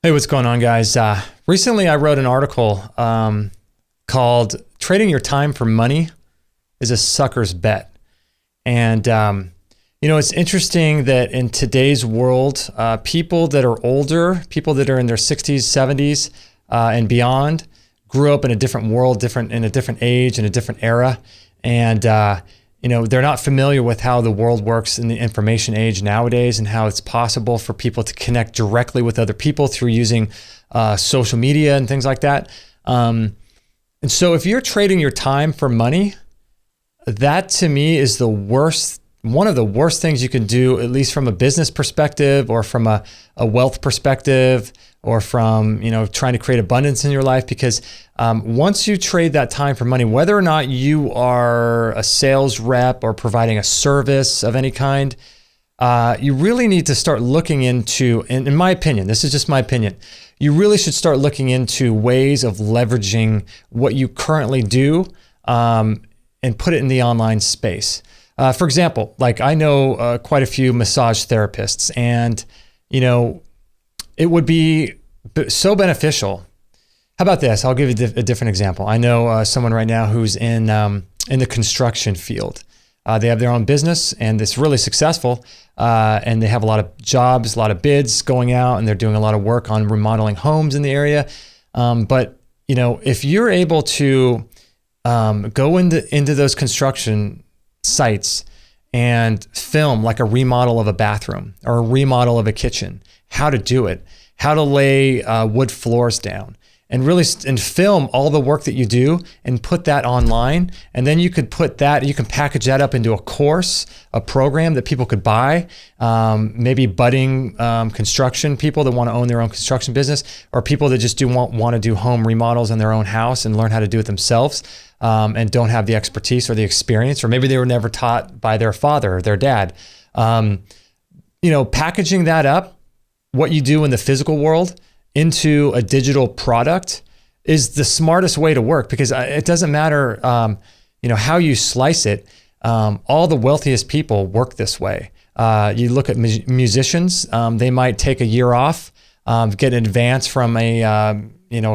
Hey, what's going on, guys? Recently, I wrote an article called Trading Your Time for Money is a Sucker's Bet. And, it's interesting that in today's world, people that are older, people that are in their 60s, 70s, and beyond, grew up in a different world, in a different age, in a different era. And, they're not familiar with how the world works in the information age nowadays and how it's possible for people to connect directly with other people through using social media and things like that. And so if you're trading your time for money, that to me is one of the worst things you can do, at least from a business perspective or from a wealth perspective or from, trying to create abundance in your life. Because once you trade that time for money, whether or not you are a sales rep or providing a service of any kind, you really need to start looking into, in my opinion, this is just my opinion, you really should start looking into ways of leveraging what you currently do and put it in the online space. For example, like I know quite a few massage therapists, and it would be so beneficial. How about this? I'll give you a different example. I know someone right now who's in the construction field. They have their own business and it's really successful, and they have a lot of jobs, a lot of bids going out, and they're doing a lot of work on remodeling homes in the area. But if you're able to go into those construction sites and film like a remodel of a bathroom or a remodel of a kitchen, how to do it, how to lay wood floors down, and really and film all the work that you do and put that online. And then you can package that up into a course, a program that people could buy, maybe budding construction people that want to own their own construction business, or people that just want to do home remodels in their own house and learn how to do it themselves, and don't have the expertise or the experience, or maybe they were never taught by their father or their dad. Packaging that up, what you do in the physical world, into a digital product is the smartest way to work, because it doesn't matter, how you slice it. All the wealthiest people work this way. You look at musicians, they might take a year off, get an advance from a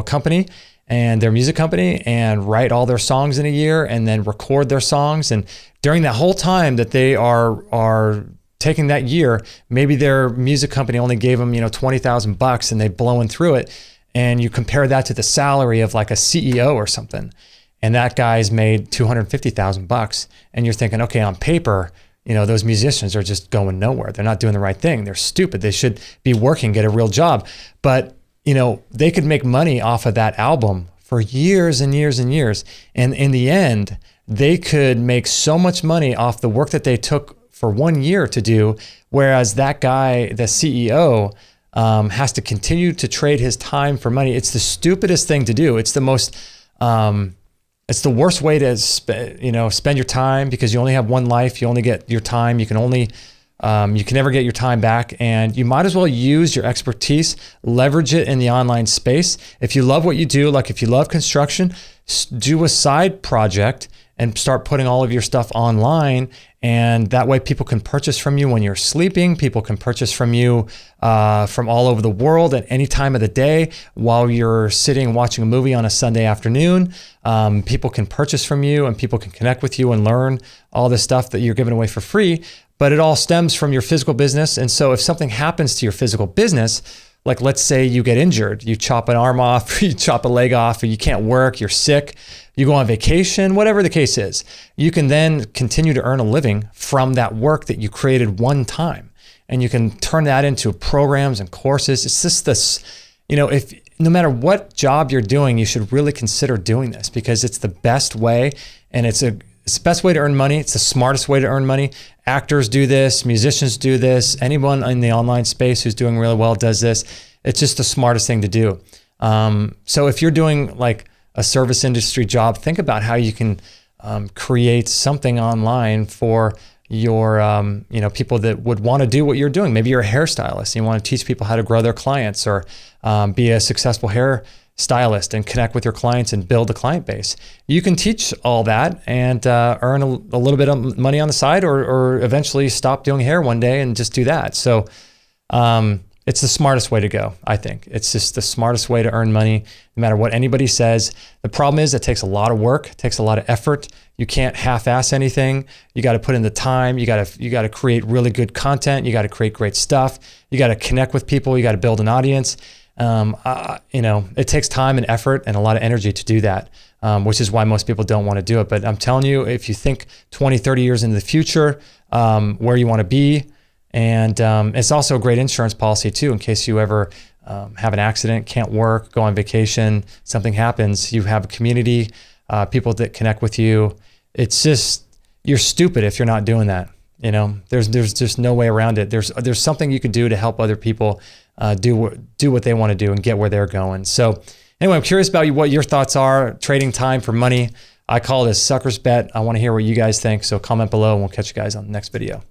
company and their music company, and write all their songs in a year and then record their songs. And during that whole time that they are taking that year, maybe their music company only gave them, $20,000 and they've blown through it. And you compare that to the salary of like a CEO or something, and that guy's made $250,000. And you're thinking, okay, on paper, those musicians are just going nowhere. They're not doing the right thing. They're stupid. They should be working, get a real job. But, they could make money off of that album for years and years and years. And in the end, they could make so much money off the work that they took for 1 year to do, whereas that guy, the CEO, has to continue to trade his time for money. It's the stupidest thing to do. It's the most, it's the worst way to spend your time, because you only have one life. You only get your time. You can never get your time back, and you might as well use your expertise, leverage it in the online space. If you love what you do, like if you love construction, do a side project and start putting all of your stuff online. And that way people can purchase from you when you're sleeping. People can purchase from you from all over the world at any time of the day while you're sitting watching a movie on a Sunday afternoon. People can purchase from you, and people can connect with you and learn all this stuff that you're giving away for free. But it all stems from your physical business. And so if something happens to your physical business, like let's say you get injured, you chop an arm off, you chop a leg off, or you can't work, you're sick, you go on vacation, whatever the case is, you can then continue to earn a living from that work that you created one time. And you can turn that into programs and courses. It's just this, if no matter what job you're doing, you should really consider doing this, because it's the best way, and it's the best way to earn money. It's the smartest way to earn money. Actors do this, musicians do this, anyone in the online space who's doing really well does this. It's just the smartest thing to do. So if you're doing like a service industry job, think about how you can create something online for your people that would want to do what you're doing. Maybe you're a hairstylist and you want to teach people how to grow their clients, or be a successful hair stylist and connect with your clients and build a client base. You can teach all that and earn a little bit of money on the side, or eventually stop doing hair one day and just do that. So It's the smartest way to go, I think. It's just the smartest way to earn money, no matter what anybody says. The problem is it takes a lot of work, it takes a lot of effort. You can't half-ass anything. You got to put in the time. You got to create really good content. You got to create great stuff. You got to connect with people. You got to build an audience. It takes time and effort and a lot of energy to do that, which is why most people don't want to do it. But I'm telling you, if you think 20, 30 years into the future, where you want to be, and it's also a great insurance policy too, in case you ever have an accident, can't work, go on vacation, something happens, you have a community, people that connect with you. It's just, you're stupid if you're not doing that. There's just no way around it. There's something you can do to help other people do what they want to do and get where they're going. So anyway, I'm curious about what your thoughts are, trading time for money. I call it a sucker's bet. I want to hear what you guys think. So comment below and we'll catch you guys on the next video.